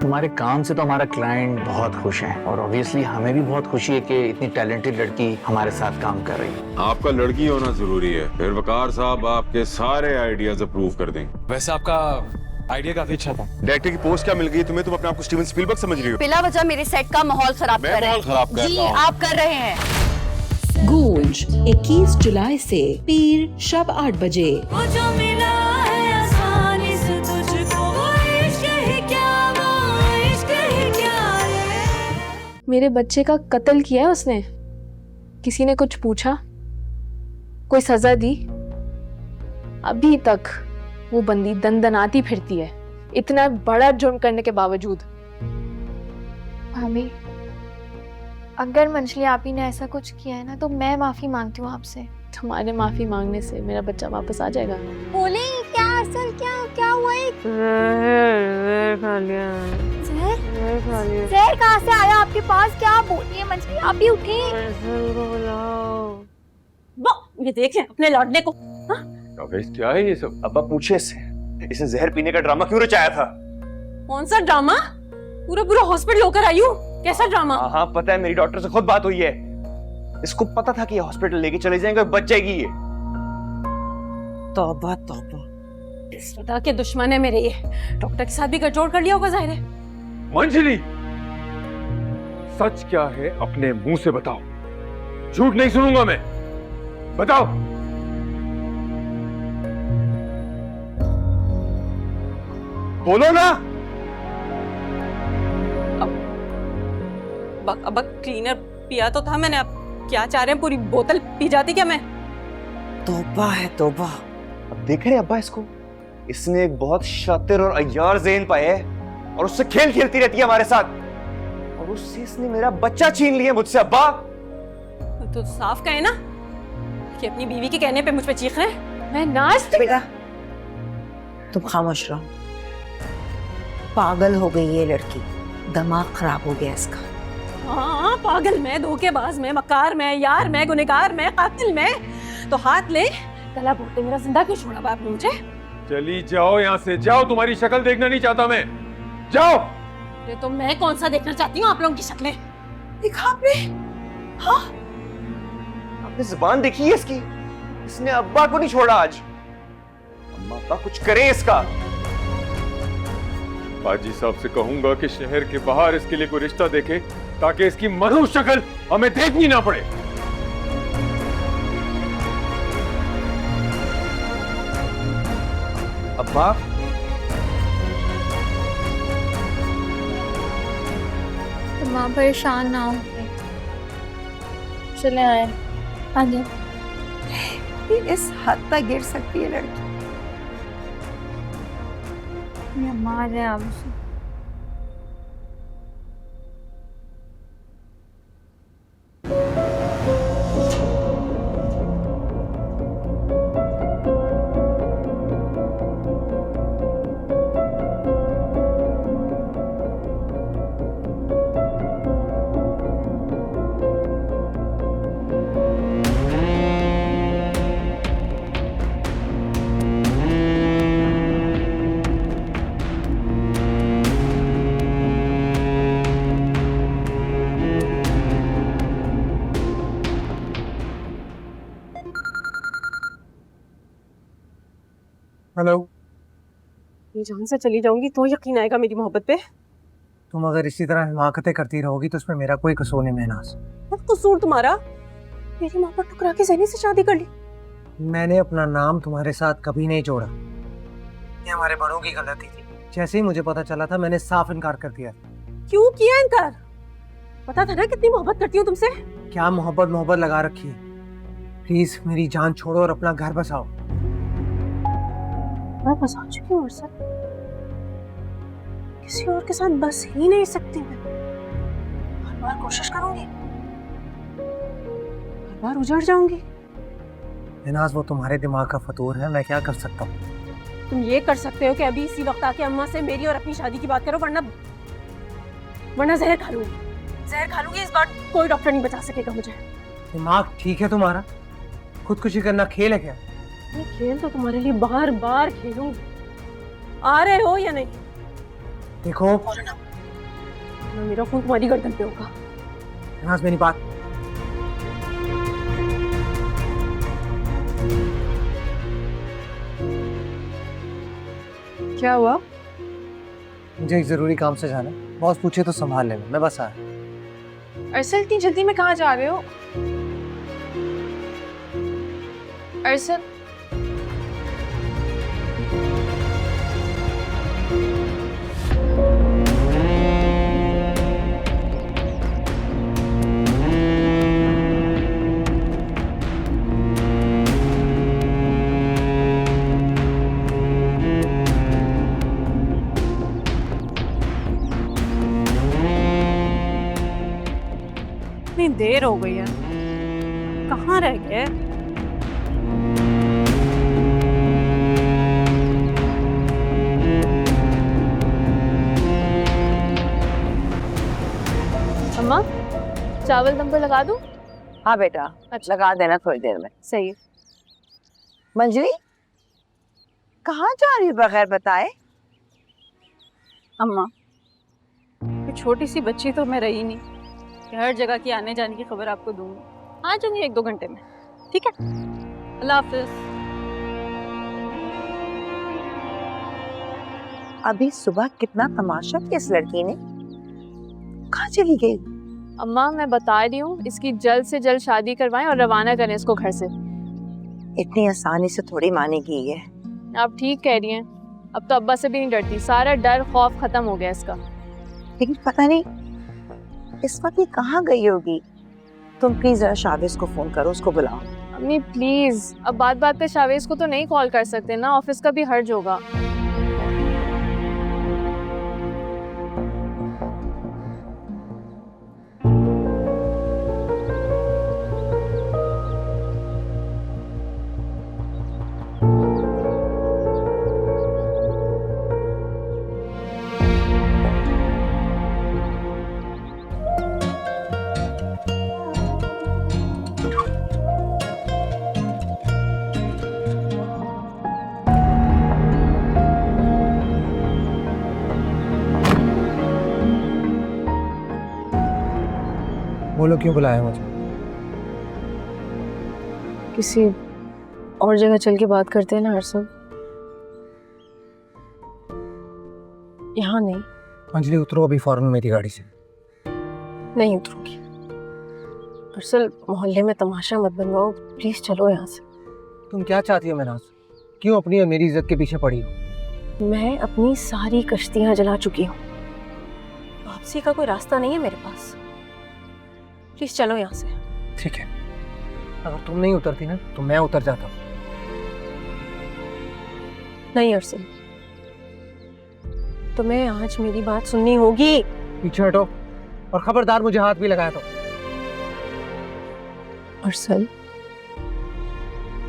तुम्हारे काम से तो हमारा क्लाइंट बहुत खुश है और ऑब्वियसली हमें भी बहुत खुशी है कि इतनी टैलेंटेड लड़की हमारे साथ काम कर रही है। आपका लड़की होना जरूरी है, फिर वकार साहब आपके सारे आइडियाज अप्रूव कर देंगे। वैसे आपका आइडिया काफी अच्छा था। डायरेक्टर की पोस्ट क्या मिल गई तुम्हें? तुम अपने आप को स्टीवन स्पीलबर्ग समझ रही हो? बिला वजह मेरे सेट का माहौल खराब कर रहे हैं। जी आप कर रहे हैं। गूंज 21 जुलाई से पीर शब 8 बजे। मेरे बच्चे का कत्ल किया है उसने। किसी ने कुछ पूछा, कोई सजा दी? अभी तक वो बंदी दंदनाती फिरती है, इतना बड़ा जुर्म करने के बावजूद। भाभी, अगर मंजली आप ही ने ऐसा कुछ किया है ना तो मैं माफी मांगती हूँ आपसे। तुम्हारे माफी मांगने से मेरा बच्चा वापस आ जाएगा। बोले क्या असल क्या हुआ है? जहर कहाँ से आया आपके पास? क्या बोलिए मंजली, आप भी उठी। ये देखें अपने लौटने को। क्या है ये सब? अब्बा पूछे इसने जहर पीने का ड्रामा क्यों रचाया था? कौन सा ड्रामा? पूरा हॉस्पिटल होकर आई हूँ। कैसा ड्रामा? हाँ पता है, मेरी डॉक्टर से खुद बात हुई है। इसको पता था कि ये हॉस्पिटल लेके चले जाएंगे, बच जाएगी ये। तौबा तौबा, इस खुदा के दुश्मन है मेरे ये। डॉक्टर के साथ भी गठजोड़ कर लिया होगा जाहिर है। मंजली, सच क्या है अपने मुंह से बताओ, झूठ नहीं सुनूंगा मैं। बताओ। बोलो ना। अब क्लीनर पिया तो था मैंने। अब क्या चाह रहे हैं, पूरी बोतल पी जाती क्या मैं? तौबा है तौबा। अब देख रहे हैं अब्बा इसको, इसने एक बहुत शातिर और अय्यार ज़ेन पाया है और उससे खेल खेलती रहती है हमारे साथ, और उससे इसने मेरा बच्चा छीन लिया मुझसे। अब्बा तो साफ कहे ना कि अपनी बीवी के कहने पे मुझ पे चीख रहे हैं। मैं नाच बेटा तुम खामोश रहो। पागल हो गई ये लड़की, दिमाग खराब हो गया इसका। हाँ, पागल मैं, धोखेबाज मैं, मक्कार मैं, यार मैं, गुनहगार मैं, कातिल मैं। तो हाथ ले, गला घोटे, मेरा जिंदा क्यों छोड़ा बाप ने मुझे? चली जाओ यहाँ से, जाओ। तुम्हारी शक्ल देखना नहीं चाहता मैं, जाओ। ये तो मैं कौन सा देखना चाहती हूँ आप लोगों की शक्लें? देखा आपने? हाँ, आपने जुबान देखी है इसकी? इसने अब्बा को नहीं छोड़ा आज। अम्मा अब्बा कुछ करें इसका। बाजी साहब से कहूंगा कि शहर के बाहर इसके लिए कोई रिश्ता देखे, ताकि इसकी मनुष्य शक्ल हमें देखनी ना पड़े। अब्बा, माँ परेशान ना हो, चले आए। हाँ जी, इस हद तक गिर सकती है लड़की? अम्मा आ जाए आप। हेलो। ये जान से चली जाऊंगी तो यकीन आएगा मेरी मोहब्बत पे? तुम अगर इसी तरह हिमाकतें करती रहोगी तो इसमें मेरा कोई कसूर नहीं महनाज। अब कसूर तुम्हारा? मेरी माँ पर टुकरा के ज़ैनी से शादी कर ली। मैंने अपना नाम तुम्हारे साथ कभी नहीं जोड़ा, ये हमारे बड़ों की गलती थी। जैसे ही मुझे पता चला था मैंने साफ इनकार कर दिया। क्यों किया इनकार? पता था ना कितनी मोहब्बत करती हूँ तुमसे। क्या मोहब्बत लगा रखी है? प्लीज मेरी जान छोड़ो और अपना घर बसाओ। मैं बसा चुकी हूँ सर, किसी और के साथ बस ही नहीं सकती मैं। हर बार कोशिश करूंगी, हर बार उजड़ जाऊंगी। महनाज वो तुम्हारे दिमाग का फतूर है, मैं क्या कर सकता हूँ? तुम ये कर सकते हो कि अभी इसी वक्त आके अम्मा से मेरी और अपनी शादी की बात करो, वरना जहर खा लूंगी। इस बार कोई डॉक्टर नहीं बचा सकेगा मुझे। दिमाग ठीक है तुम्हारा? खुदकुशी करना खेल है क्या? ये खेल तो तुम्हारे लिए बार बार खेलूंगी। आ रहे हो या नहीं? देखो वरना मेरा फोन तुम्हारी गर्दन पे होगा। यहाँ मेरी बात। क्या हुआ? मुझे एक जरूरी काम से जाना है, बॉस पूछे तो संभाल लेना, मैं बस आया। अरसल इतनी जल्दी में कहाँ जा रहे हो? अरसल इतनी देर हो गई है, कहाँ रह गए? अम्मा चावल दम पर लगा दूं? हाँ बेटा, लगा देना थोड़ी देर में। सही है। मंजरी, कहाँ जा रही हो बगैर बताए? अम्मा, कोई छोटी सी बच्ची तो मैं रही नहीं कि हर जगह की आने जाने की खबर आपको दूंगी। आ जाऊंगी 1-2 घंटे में, ठीक है? अल्लाह हाफिज। अभी सुबह कितना तमाशा किया इस लड़की ने, कहाँ चली गई? अम्मा मैं बता रही हूँ, इसकी जल्द से जल्द शादी करवाएं और रवाना करें इसको घर से। इतनी आसानी से थोड़ी मानेगी ये। आप ठीक कह रही हैं, अब तो अब्बा से भी नहीं डरती, सारा डर खौफ खत्म हो गया इसका। लेकिन पता नहीं इस वक्त ये कहाँ गई होगी। तुम प्लीज जरा शावेज को फोन करो, उसको बुलाओ। अम्मी प्लीज, अब बात बात पे शावेज को तो नहीं कॉल कर सकते ना, ऑफिस का भी हर्ज होगा। बोलो क्यों बुलाया मुझे? किसी और जगह चल के बात करते हैं ना हर्षल, यहाँ नहीं। अंजलि उतरो अभी फौरन मेरी गाड़ी से। नहीं उतरूंगी। हर्षल, मोहल्ले में तमाशा मत बनवाओ, प्लीज चलो यहाँ से। तुम क्या चाहती हो मेरा? क्यों अपनी और मेरी इज्जत के पीछे पड़ी हो? मैं अपनी सारी कश्तियाँ जला चुकी हूँ, वापसी का कोई रास्ता नहीं है मेरे पास। प्लीज चलो यहाँ से। ठीक है, अगर तुम नहीं उतरती ना तो मैं उतर जाता हूँ। नहीं हर्षल, तुम्हें आज मेरी बात सुननी होगी। पीछे हटो और खबरदार मुझे हाथ भी लगाया तो। हर्षल,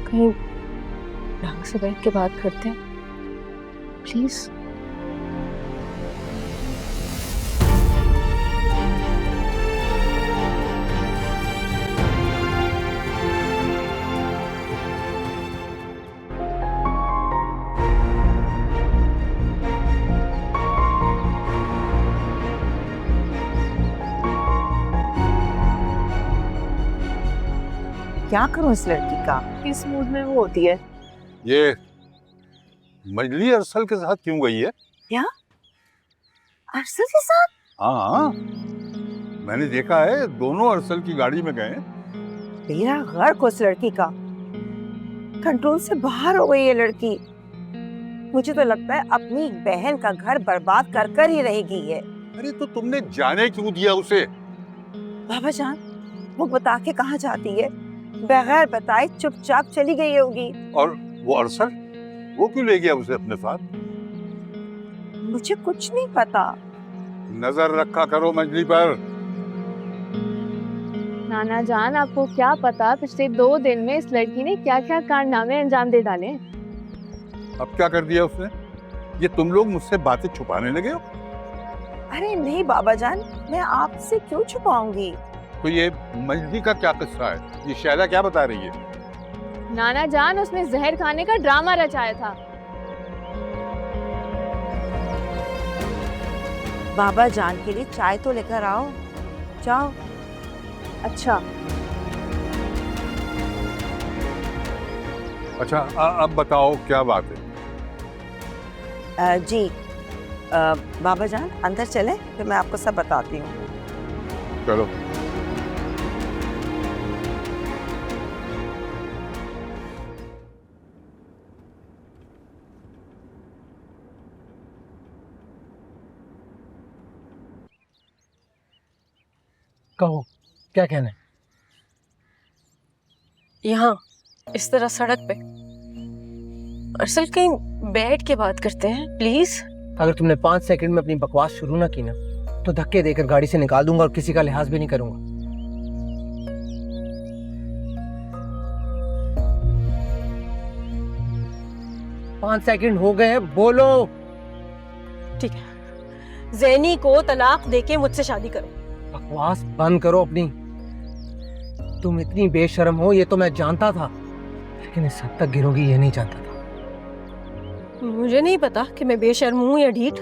कहीं ढंग से बैठ के बात करते हैं प्लीज। क्या करूं इस लड़की का? किस मूड में वो होती है? ये मंजली अरसल के साथ क्यों गई है? क्या अरसल के साथ? हाँ, मैंने देखा है दोनों अरसल की गाड़ी में गए। मेरा गर्क उस लड़की का, कंट्रोल से बाहर हो गई ये लड़की। मुझे तो लगता है अपनी बहन का घर बर्बाद कर कर ही रहेगी ये। अरे तो तुमने जाने क्यों दिया उसे? बाबा जान, वो बता के कहाँ जाती है? बगैर बताए चुपचाप चली गई होगी। और वो अरसल, वो क्यों ले गया उसे अपने साथ? मुझे कुछ नहीं पता। नजर रखा करो मंजली पर। नाना जान, आपको क्या पता पिछले 2 दिन में इस लड़की ने क्या क्या कारनामे अंजाम दे डाले। अब क्या कर दिया उसने? ये तुम लोग मुझसे बातें छुपाने लगे हो? अरे नहीं बाबा जान, मैं आपसे क्यों छुपाऊंगी? तो ये मंजली का क्या किस्सा है? ये शैला क्या बता रही है? नाना जान, उसने जहर खाने का ड्रामा रचाया था। बाबा जान के लिए चाय तो लेकर आओ, जाओ। अच्छा, अच्छा अब बताओ क्या बात है? जी बाबा जान अंदर चले, फिर मैं आपको सब बताती हूँ। चलो। कहो क्या कहना है? यहाँ इस तरह सड़क पे अरसल कहीं बैठ के बात करते हैं प्लीज। अगर तुमने 5 सेकंड में अपनी बकवास शुरू ना की ना तो धक्के देकर गाड़ी से निकाल दूंगा और किसी का लिहाज भी नहीं करूंगा। पांच सेकंड हो गए, बोलो। ठीक है, जैनी को तलाक देके मुझसे शादी करो। बकवास बंद करो अपनी। तुम इतनी बेशर्म हो ये तो मैं जानता था, लेकिन इस हद तक गिरोगी ये नहीं जानता था। मुझे नहीं पता कि मैं बेशर्म हूं या ढीठ,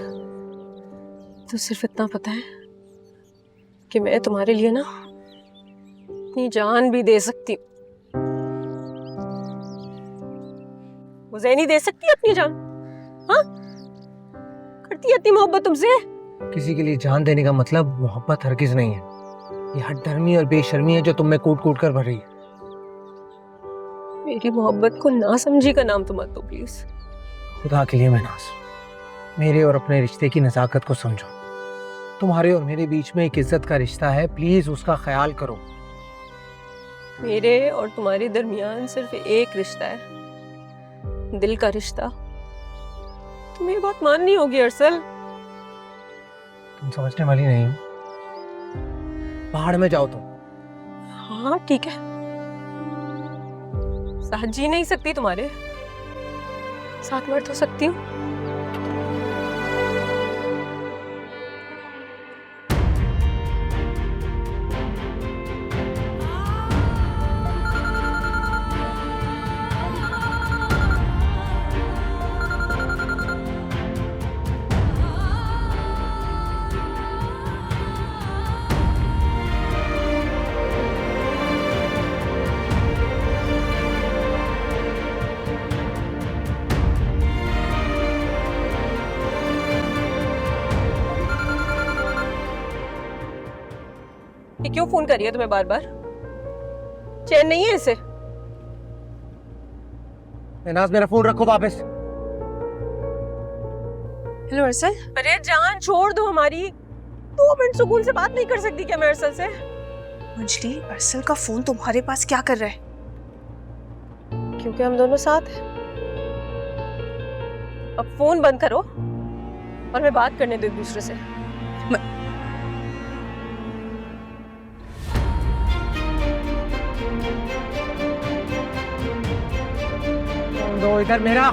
तो सिर्फ इतना पता है कि मैं तुम्हारे लिए ना अपनी जान भी दे सकती हूँ। वो ज़ैनी दे सकती है अपनी जान? हाँ, करती है इतनी मोहब्बत तुमसे? किसी के लिए जान देने का मतलब मोहब्बत हरगिज नहीं है। ये हठधर्मी और बेशर्मी है जो तुम में कूट कूट कर भर रही है। मेरी मोहब्बत को ना समझी का नाम तो मत दो प्लीज। खुदा के लिए महनाज, मेरे और अपने रिश्ते की नज़ाकत को समझो। तुम्हारे और मेरे बीच में एक इज्जत का रिश्ता है, प्लीज उसका ख्याल करो। मेरे और तुम्हारे दरमियान सिर्फ एक रिश्ता है, दिल का रिश्ता। तुम्हें बात माननी होगी अरसल। तुम समझने वाली नहीं हो। पहाड़ में जाओ तुम। हाँ ठीक है, साथ जी नहीं सकती तुम्हारे, साथ मर तो सकती हूँ। ये क्यों फोन कर रही है तुम्हें बार बार? चैन नहीं है इसे? महनाज मेरा फोन रखो वापस। हेलो अरसल। अरे जान छोड़ दो हमारी, 2 मिनट सुकून से बात नहीं कर सकती क्या मैं अरसल से? अंजलि, अरसल का फोन तुम्हारे पास क्या कर रहा है? क्योंकि हम दोनों साथ हैं। अब फोन बंद करो और मैं बात करने दो एक दूसरे से। दो इधर मेरा।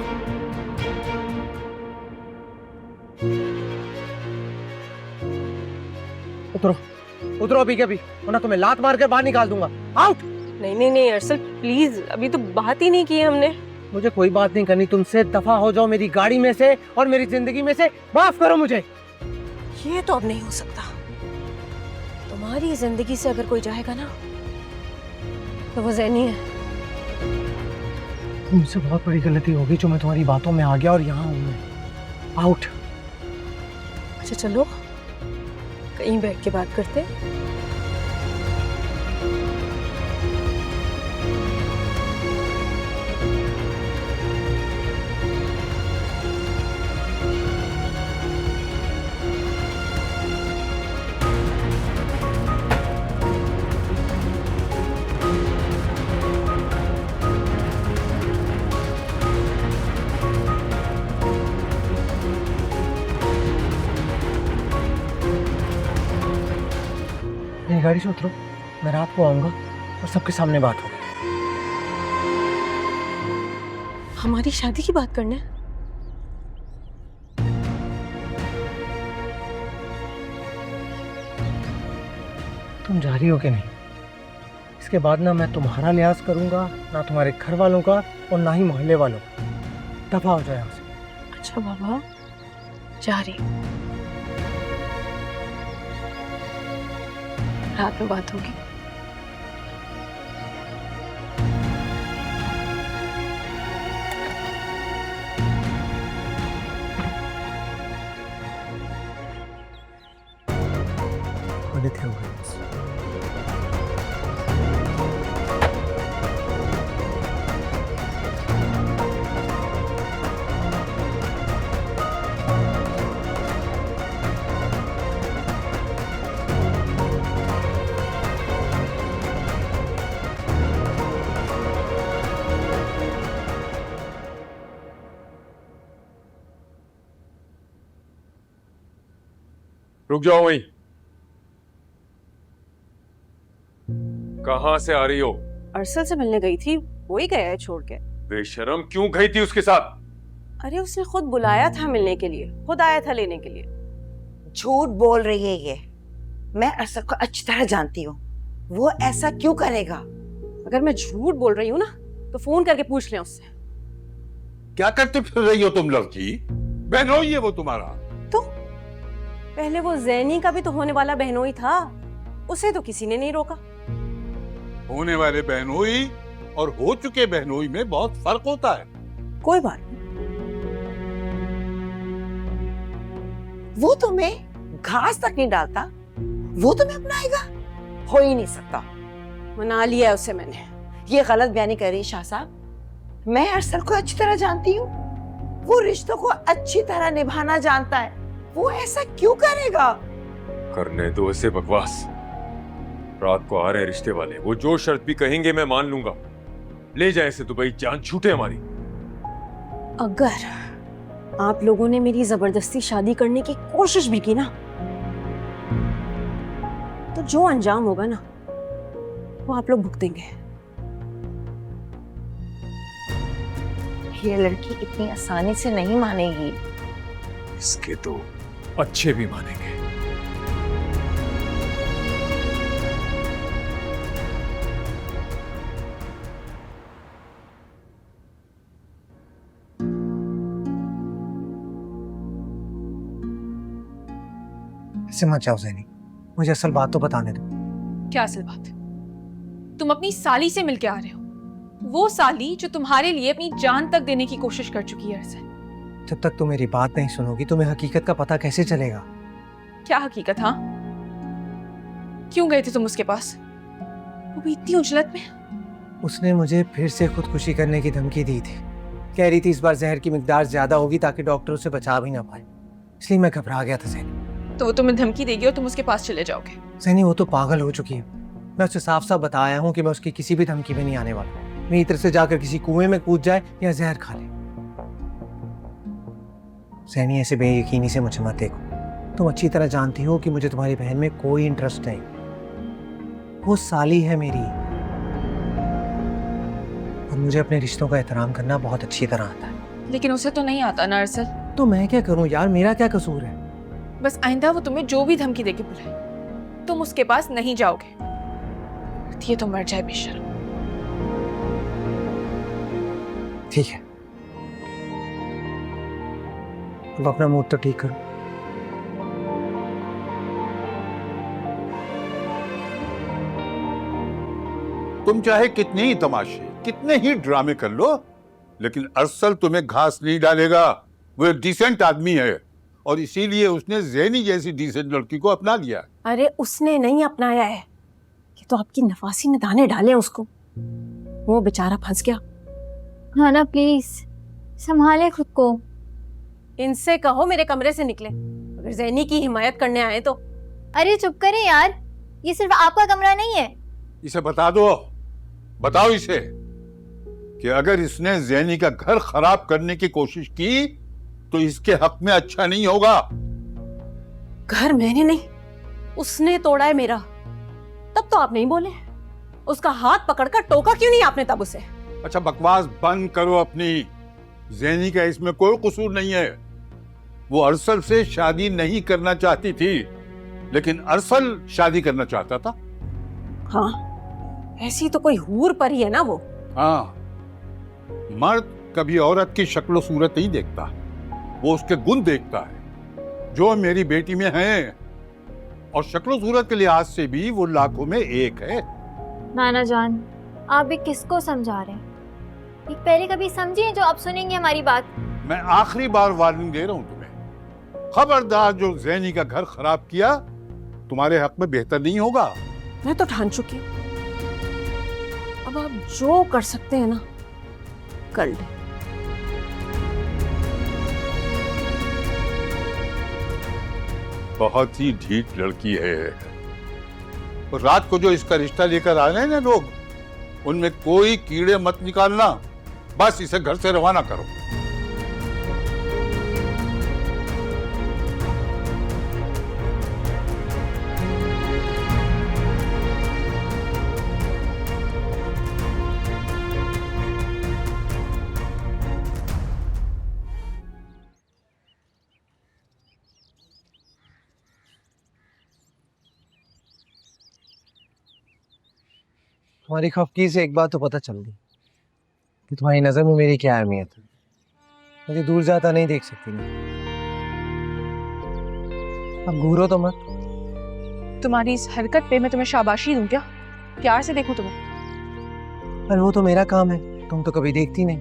उतरो उतरो अभी के अभी, वरना तुम्हें लात मार कर बाहर निकाल दूंगा। आउट। नहीं नहीं नहीं अरसल प्लीज, अभी तो बात ही नहीं की है हमने। मुझे कोई बात नहीं करनी तुमसे, दफा हो जाओ मेरी गाड़ी में से और मेरी जिंदगी में से। माफ करो मुझे। ये तो अब नहीं हो सकता। तुम्हारी जिंदगी से अगर कोई जाएगा ना तो वो ज़ैनी है। मुझसे बहुत बड़ी गलती होगी जो मैं तुम्हारी बातों में आ गया और यहाँ हूँ मैं। आउट। अच्छा चलो कहीं बैठ के बात करते हैं। मेरी गाड़ी से उतरो, मैं रात को आऊंगा और सबके सामने बात होगी। हमारी शादी की बात करना है? तुम जा रही हो कि नहीं? इसके बाद ना मैं तुम्हारा लिहाज करूंगा, ना तुम्हारे घर वालों का, और ना ही मोहल्ले वालों का। दफा हो जाए यहाँ से। अच्छा बाबा, जा रही हूँ। रात में बात होगी। रुक जाओ वहीं। कहां से आ रही हो? अरसल से मिलने गई थी, वो ही गया है छोड़ के। बेशरम, क्यों गई थी उसके साथ? अरे उसने खुद बुलाया था मिलने के लिए, खुद आया था लेने के लिए। झूठ बोल रही है ये। मैं अरसल को अच्छी तरह जानती हूँ, वो ऐसा क्यों करेगा? अगर मैं झूठ बोल रही हूँ ना तो फोन करके पूछ लें उससे। क्या करते फिर रही हो तुम लड़की? बहनोई है वो तुम्हारा। तो पहले वो जैनी का भी तो होने वाला बहनोई था, उसे तो किसी ने नहीं रोका। होने वाले बहनोई और हो चुके बहनोई में बहुत फर्क होता है। कोई बात नहीं, वो तुम्हें घास तक नहीं डालता, वो तुम्हें अपनाएगा? हो ही नहीं सकता। मना लिया उसे मैंने। ये गलत बयानी कर रही शाह साहब। मैं अरसल को अच्छी तरह जानती हूँ, वो रिश्तों को अच्छी तरह निभाना जानता है, वो ऐसा क्यों करेगा? करने दो इसे बकवास। रात को आ रहे रिश्ते वाले, वो जो शर्त भी कहेंगे मैं मान लूंगा। ले जाए इसे दुबई, जान छूटे हमारी। अगर आप लोगों ने मेरी जबरदस्ती शादी करने की कोशिश भी की ना, तो जो अंजाम होगा ना वो आप लोग भुगतेंगे। ये लड़की इतनी आसानी से नहीं मानेगी। इसके तो अच्छे भी मानेंगे। ऐसे मत जाओ ज़ैनी, मुझे असल बात तो बताने दो। क्या असल बात? तुम अपनी साली से मिलके आ रहे हो, वो साली जो तुम्हारे लिए अपनी जान तक देने की कोशिश कर चुकी है अरसल। जब तक तुम मेरी बात नहीं सुनोगी तुम्हें हकीकत का पता कैसे चलेगा? क्या हकीकत? हाँ, क्यों गए थे तुम उसके पास? वो भी इतनी उजलत में। उसने मुझे फिर से खुदकुशी करने की धमकी दी थी। कह रही थी इस बार जहर की मिकदार ज्यादा होगी ताकि डॉक्टर उसे बचा भी ना पाए। इसलिए मैं घबरा गया था ज़ैनी। तो वो तुम्हें धमकी देगी और तुम उसके पास चले जाओगे? ज़ैनी वो तो पागल हो चुकी है। मैं उसे साफ साफ बताया हूँ कि मैं उसकी किसी भी धमकी में नहीं आने वाला। मेरी तरफ से जाकर किसी कुएं में कूद जाए या जहर खा ले। ज़ैनी ऐसे बेयकीनी से मुझे मत देखो। तुम अच्छी तरह जानती हो कि मुझे तुम्हारी बहन में कोई इंटरेस्ट नहीं। वो साली है मेरी, और मुझे अपने रिश्तों का एहतराम करना बहुत अच्छी तरह आता है। लेकिन उसे तो नहीं आता ना अरसल। तो मैं क्या करूं यार, मेरा क्या कसूर है? बस आइंदा वो तुम्हें जो भी धमकी देके बुलाए तुम उसके पास नहीं जाओगे। ये तो मर जाए बेशर्म। ठीक है, अब अपना मूड तो ठीक करो। तुम चाहे कितने ही तमाशे, कितने ही ड्रामे कर लो, लेकिन अरसल तुम्हें घास नहीं डालेगा। वो एक डिसेंट आदमी है और इसीलिए उसने ज़ैनी जैसी डिसेंट लड़की को अपना लिया। अरे उसने नहीं अपनाया है, ये तो आपकी नफासी ने दाने डाले उसको। वो बेचारा फंस गया। हाँ ना, प्लीज संभाले खुद को। इनसे कहो मेरे कमरे से निकले, अगर ज़ैनी की हिमायत करने आए तो। अरे चुप करें यार, ये सिर्फ आपका कमरा नहीं है। इसे बता दो, बताओ इसे कि अगर इसने ज़ैनी का घर खराब करने की कोशिश की तो इसके हक में अच्छा नहीं होगा। घर मैंने नहीं, उसने तोड़ा है मेरा। तब तो आप नहीं बोले। उसका हाथ पकड़कर टोका क्यों नहीं आपने तब उसे? अच्छा बकवास बंद करो अपनी। ज़ैनी का इसमें कोई कसूर नहीं है। वो अरसल से शादी नहीं करना चाहती थी, लेकिन अरसल शादी करना चाहता था। हाँ, ऐसी तो कोई हूर परी है ना वो। हाँ, मर्द कभी औरत की शक्ल सूरत नहीं देखता, वो उसके गुण देखता है। जो मेरी बेटी में है और शक्ल सूरत के लिहाज से भी वो लाखों में एक है। नाना जान, आप भी किसको समझा रहे हैं? ये पहले कभी समझिए जो अब सुनेंगे हमारी बात। मैं आखिरी बार वार्निंग दे रहा हूं तुम्हें, खबरदार जो ज़ैनी का घर खराब किया तुम्हारे हक में बेहतर नहीं होगा। मैं तो ठान चुकी हूँ, अब आप जो कर सकते हैं ना कर ले। बहुत ही ढीठ लड़की है। और रात को जो इसका रिश्ता लेकर आ रहे हैं ना लोग, उनमें कोई कीड़े मत निकालना, बस इसे घर से रवाना करो। तुम्हारी खफगी से एक बात तो पता चल गई कि तुम्हारी नजर में मेरी क्या अहमियत है। मुझे दूर जाता नहीं देख सकती ना। अब घूरो तो मत। तुम्हारी इस हरकत पे मैं तुम्हें शाबाशी दूं क्या? प्यार से देखूं तुम्हें? पर वो तो मेरा काम है, तुम तो कभी देखती नहीं।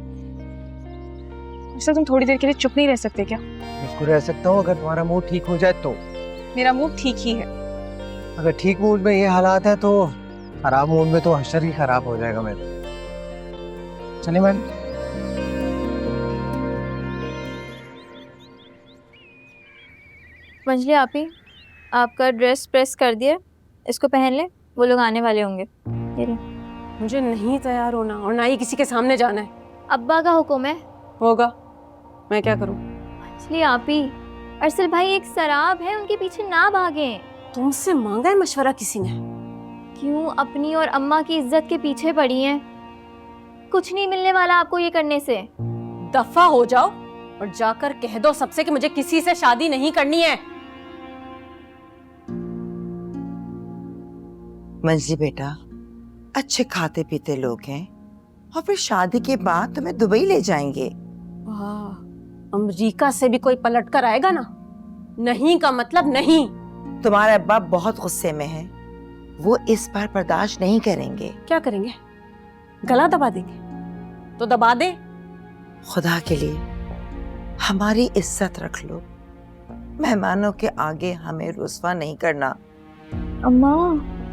अच्छा, तुम थोड़ी देर के लिए चुप नहीं रह सकते क्या? बिल्कुल रह सकता हूँ, अगर तुम्हारा मूड ठीक हो जाए तो। मेरा मूड ठीक ही है। अगर ठीक मूड में ये हालात है तो खराब मूड में तो हशर ही खराब हो जाएगा मेरा। चले मैम। मंजली आपी, आपका ड्रेस प्रेस कर दिया, इसको पहन ले, वो लोग आने वाले होंगे। ये ले। मुझे नहीं तैयार होना और ना ही किसी के सामने जाना है। अब्बा का हुक्म है। होगा, मैं क्या करूं? मंजली आपी, अरसल भाई एक शराब है, उनके पीछे ना भागें। तुमसे मांगा है मशवरा किसी ने? क्यों अपनी और अम्मा की इज्जत के पीछे पड़ी हैं? कुछ नहीं मिलने वाला आपको ये करने से। दफा हो जाओ और जाकर कह दो सबसे कि मुझे किसी से शादी नहीं करनी है। मंजली बेटा, अच्छे खाते पीते लोग हैं और फिर शादी के बाद तुम्हें दुबई ले जाएंगे। वाह, अमेरिका से भी कोई पलट कर आएगा ना? नहीं का मतलब नहीं। तुम्हारे अब्बा बहुत गुस्से में हैं, वो इस बार बर्दाश्त नहीं करेंगे। क्या करेंगे? गला दबा देंगे? तो दबा दे। खुदा के लिए हमारी इज्जत रख लो, मेहमानों के आगे हमें रुस्वा नहीं करना। अम्मा,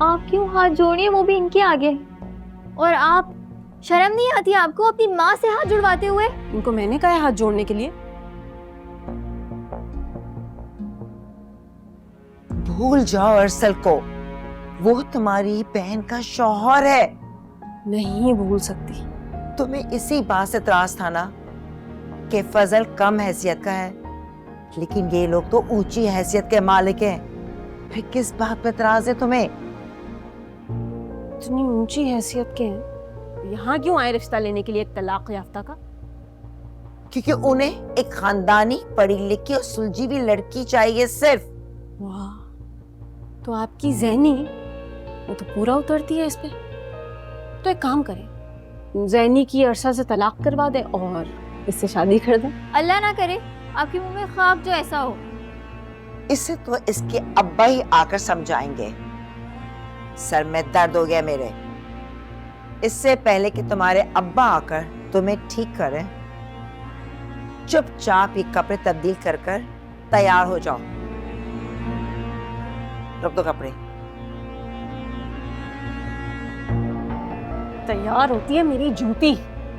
आप क्यों हाथ जोड़िए, वो भी इनके आगे। और आप, शर्म नहीं आती आपको अपनी माँ से हाथ जुड़वाते हुए? इनको मैंने कहा है हाथ जोड़ने के लिए? भूल जाओ अरसल को, वो तुम्हारी बहन का शौहर है। नहीं भूल सकती। तुम्हें इसी बात से त्रास था ना कि फजल कम हैसियत का है, लेकिन ये लोग तो ऊंची हैसियत के मालिक हैं। फिर किस बात पे त्रास है तुम्हें? इतनी ऊंची हैसियत के हैं, यहाँ क्यों आए रिश्ता लेने के लिए एक तलाक याफ्ता का? क्योंकि उन्हें एक खानदानी पढ़ी लिखी और सुलझी हुई लड़की चाहिए सिर्फ। वाह, तो आपकी ज़ैनी वो तो पूरा उतरती है इस पे। तो एक काम करें, ज़ैनी की अरसा से तलाक करवा दे और इससे शादी कर दे। अल्लाह ना करे आपके मुंह में ख्वाब जो ऐसा हो। इसे तो इसके अब्बा ही आकर समझाएंगे। सर में दर्द हो गया मेरे। इससे पहले कि तुम्हारे अब्बा आकर तुम्हें ठीक करें, चुपचाप ये कपड़े तब्दील कर कर तैयार हो जाओ। रख दो कपड़े। तैयार होती है मेरी जूती।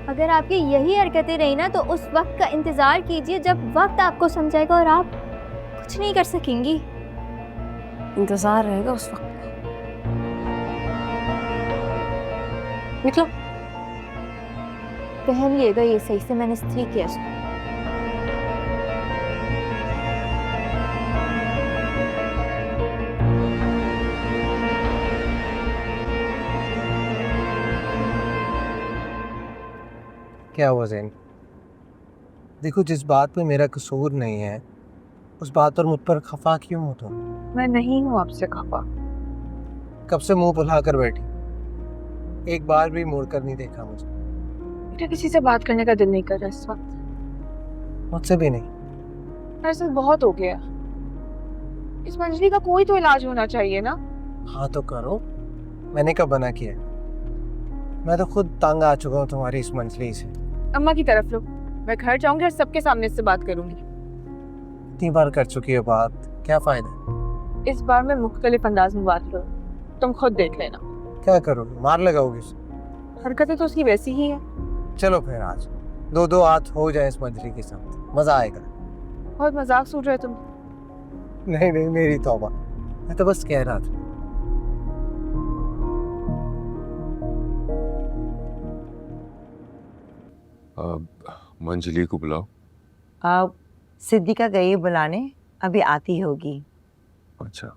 अगर आपकी यही हरकतें रही ना, तो उस वक्त का इंतजार कीजिए जब वक्त आपको समझाएगा और आप कुछ नहीं कर सकेंगी। इंतजार रहेगा उस वक्त। निकलो। पहन लिएगा ये सही से, मैंने इस्त्री किया इसको। क्या हुआ ज़ैन? देखो, जिस बात पे मेरा कसूर नहीं है उस बात पर मुझ पर खफा क्यों हो तुम? मैं नहीं हूँ आपसे खफा। कब से मुंह फुला कर बैठी, एक बार भी मुड़ कर नहीं देखा मुझे। मेरा किसी से बात करने का दिल नहीं कर रहा इस वक्त। मुझसे भी नहीं। ऐसा बहुत हो गया। इस मंजली का कोई तो इलाज होना चाहिए ना। हाँ तो करो, मैंने कब मना किया? मैं तो खुद तंग आ चुका हूँ तुम्हारी इस मंजली से। अम्मा की तरफ लो, मैं घर जाऊंगी और सबके सामने इससे बात करूंगी। इतनी बार कर चुकी है बात, क्या फायदा? इस बार मैं मुख्तलिफ अंदाज में बात करूँ, तुम खुद देख लेना। क्या करोगे, मार लगाओगे उसे? हरकतें तो उसकी वैसी ही है। चलो फिर आज दो हाथ हो जाए इस मंजली के साथ, मजा आएगा। बहुत मजाक सूझ रहे तुम। नहीं मेरी तौबा, मैं तो बस कह रहा था। मंजली को बुलाओ। अब सिद्दीका गई बुलाने, अभी आती होगी। अच्छा,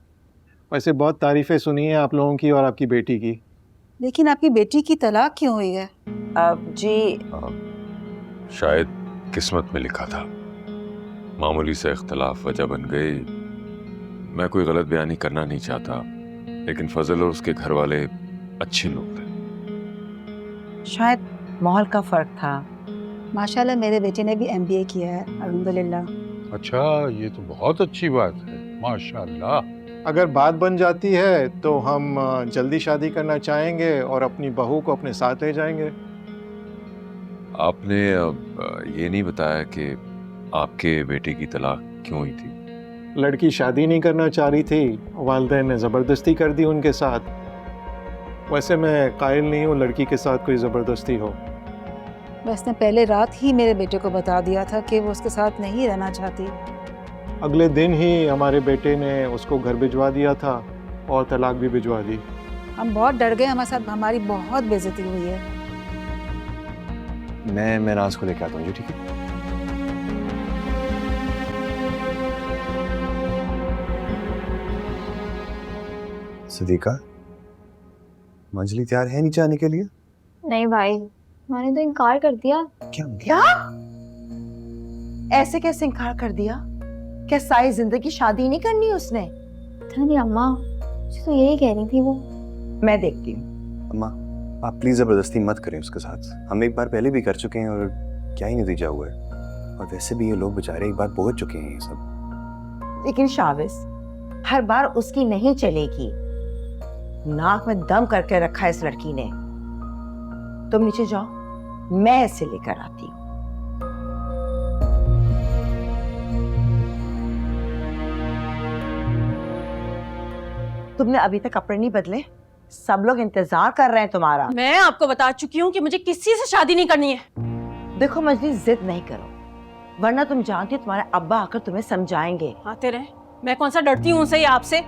वैसे बहुत तारीफें सुनी है आप लोगों की और आपकी बेटी की। लेकिन आपकी बेटी की तलाक क्यों हुई है? अब जी शायद किस्मत में लिखा था। मामूली से इख्तलाफ वजह बन गई। मैं कोई गलत बयानी करना नहीं चाहता, लेकिन फजल और उसके घर वाले अच्छे लोग थे। शायद माहौल का फर्क था। माशाल्लाह मेरे बेटे ने भी MBA किया है, अल्हम्दुलिल्लाह। अच्छा, ये तो बहुत अच्छी बात है, माशाल्लाह। अगर बात बन जाती है तो हम जल्दी शादी करना चाहेंगे और अपनी बहू को अपने साथ ले जाएंगे। आपने ये नहीं बताया कि आपके बेटे की तलाक क्यों हुई थी? लड़की शादी नहीं करना चाह रही थी, वालिदैन ने ज़बरदस्ती कर दी उनके साथ। वैसे मैं कायल नहीं हूँ लड़की के साथ कोई ज़बरदस्ती हो। उसने पहले रात ही मेरे बेटे को बता दिया था कि वो उसके साथ नहीं रहना चाहती। अगले दिन ही हमारे बेटे ने उसको घर भिजवा दिया था और तलाक भी भिजवा दी। हम बहुत डर गए, हमारे साथ हमारी बहुत बेइज्जती हुई है। मैं नाज को लेकर आता हूँ जी, ठीक है? सदीका, मंजली तैयार है नीचे आने के लिए? नहीं भाई, मैंने तो इनकार कर दिया। क्या? ऐसे कैसे इनकार कर दिया? क्या सारी जिंदगी शादी नहीं करनी उसने? पता नहीं अम्मा, मुझे तो यही कह रही थी वो। मैं देखती हूँ। अम्मा, आप प्लीज जबरदस्ती मत करें उसके साथ। हम एक बार पहले भी कर चुके हैं और क्या ही नतीजा हुआ है। और वैसे भी ये लोग बेचारे एक बार पहुंच चुके हैं ये सब। लेकिन शाविस, हर बार उसकी नहीं चलेगी। नाक में दम करके रखा है इस लड़की ने। तुम नीचे जाओ, मैं इसे लेकर आती हूँ। तुमने अभी तक कपड़े नहीं बदले? सब लोग इंतजार कर रहे हैं तुम्हारा। मैं आपको बता चुकी हूँ कि मुझे किसी से शादी नहीं करनी है। देखो मजली, जिद नहीं करो, वरना तुम जानती हो तुम्हारे अब्बा आकर तुम्हें समझाएंगे। आते रहे, मैं कौन सा डरती हूँ उनसे या आपसे?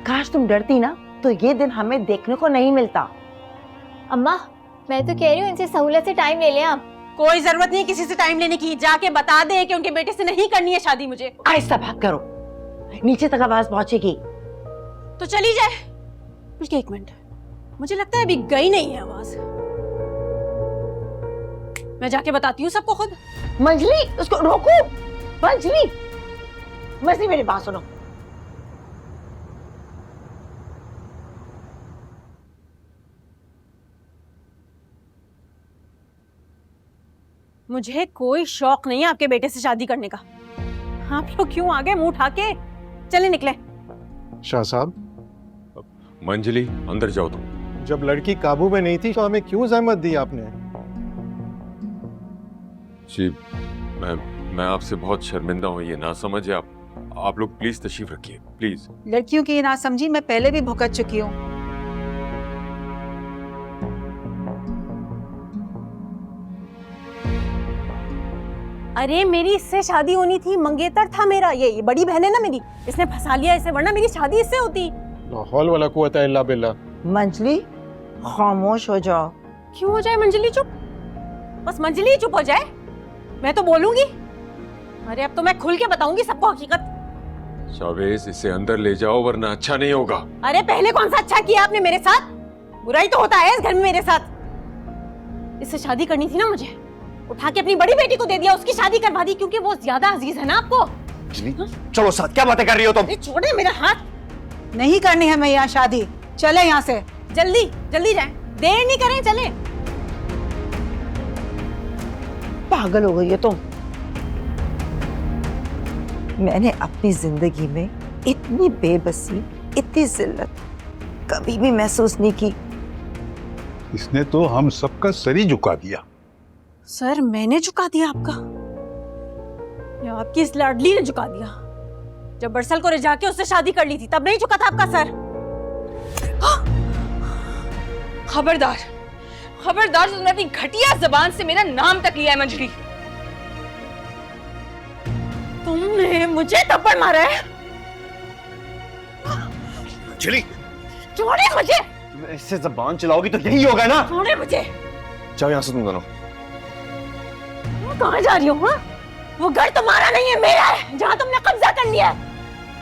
काश तुम डरती ना तो ये दिन हमें देखने को नहीं मिलता। अम्मा, मैं तो कह रही हूँ इनसे सहूलत से टाइम ले लें आप। कोई जरूरत नहीं किसी से टाइम लेने की। जाके बता दे कि उनके बेटे से नहीं करनी है शादी मुझे। आहिस्ता बात करो, नीचे तक आवाज पहुंचेगी। तो चली जाए। बल्कि एक मिनट, मुझे लगता है अभी गई नहीं है आवाज। मैं जाके बताती हूँ सबको खुद। मंजली, उसको रोको। मंजली, मंजली मेरी बात सुनो। मुझे कोई शौक नहीं है आपके बेटे से शादी करने का। आप लोग क्यों आगे मुंह उठा के चले निकले? शाह साहब, मंजली अंदर जाओ तुम। जब लड़की काबू में नहीं थी तो हमें क्यों जहमत दी आपने? जी, मैं आपसे बहुत शर्मिंदा हूँ, ये ना समझ है आप लोग प्लीज तशरीफ रखिए, प्लीज। लड़कियों की ये ना समझी मैं पहले भी भुगत चुकी हूँ। अरे मेरी इससे शादी होनी थी, मंगेतर था मेरा। ये बड़ी बहन है ना मेरी, इसने फंसा लिया इसे, वरना मेरी शादी इससे होती। हौल वाला कुव्वत इल्ला बिल्लाह। मंजली, खामोश हो जाओ। क्यों हो जाए मंजली चुप? बस मंजली चुप हो जाए, मैं तो बोलूंगी। अरे अब तो मैं खुल के बताऊंगी सबको हकीकत। शावेज, इसे अंदर ले जाओ वरना अच्छा नहीं होगा। अरे पहले कौन सा अच्छा किया आपने मेरे साथ? बुराई तो होता है इस घर में मेरे साथ। इससे शादी करनी थी ना मुझे, उठा के अपनी बड़ी बेटी को दे दिया, उसकी शादी करवा दी क्योंकि वो ज्यादा अजीज है ना आपको। चलो साथ, क्या बातें कर रही हो तुम? छोड़े मेरा हाथ। नहीं करनी है मैं यहाँ शादी, चले यहाँ से। जल्दी जल्दी जाए, देर नहीं करें, चले। पागल हो गई है तुम। मैंने अपनी जिंदगी में इतनी बेबसी, इतनी जिल्लत कभी भी महसूस नहीं की। इसने तो हम सबका सर ही झुका दिया। सर मैंने झुका दिया आपका या आपकी इस लाडली ने झुका दिया? जब बरसल को रिझा के उससे शादी कर ली थी तब नहीं झुका था आपका सर? खबरदार, खबरदार, तुमने अपनी घटिया जबान से मेरा नाम तक लिया है मंजरी। तुमने मुझे थप्पड़ मारा है? चली छोड़े मुझे। तुम ऐसे जबान चलाओगी तो यही होगा ना। छोड़े मुझे। जाओ यहाँ से तुम दोनों। कहाँ जा रही हो? हाँ? वो घर तुम्हारा नहीं है, मेरा है, जहाँ तुमने कब्जा कर लिया है।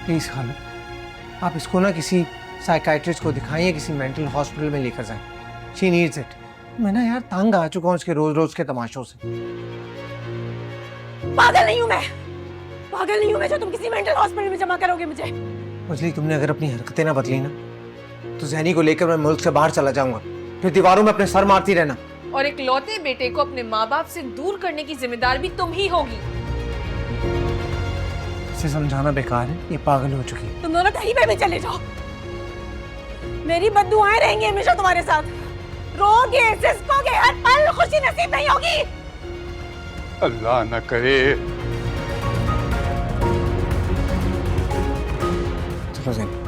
प्लीज खाला, आप इसको ना किसी साइकाइट्रिस्ट को दिखाइए, किसी मेंटल हॉस्पिटल में लेकर जाएं। She needs it. मैं ना यार तंग आ चुका हूँ उसके रोज रोज के तमाशों से। पागल नहीं हूँ मैं, पागल नहीं हूँ मैं जो तुम किसी मेंटल हॉस्पिटल में जमा करोगे मुझे। मजली, तुमने अगर अपनी हरकतें ना बदली ना तो ज़ैनी को लेकर मैं मुल्क से बाहर चला जाऊंगा, फिर दीवारों में अपने सर मारती रहना। और एक लौते बेटे को अपने माँ बाप से दूर करने की जिम्मेदार भी तुम ही होगी। इसे समझाना बेकार है, ये पागल हो चुकी है। तुम दोनों कहीं पे भी चले जाओ, मेरी बद्दुआएं रहेंगी हमेशा तुम्हारे साथ। रोगे, सिसकोगे, हर पल खुशी नसीब नहीं होगी। अल्लाह न करे। चलो ज़ैनी।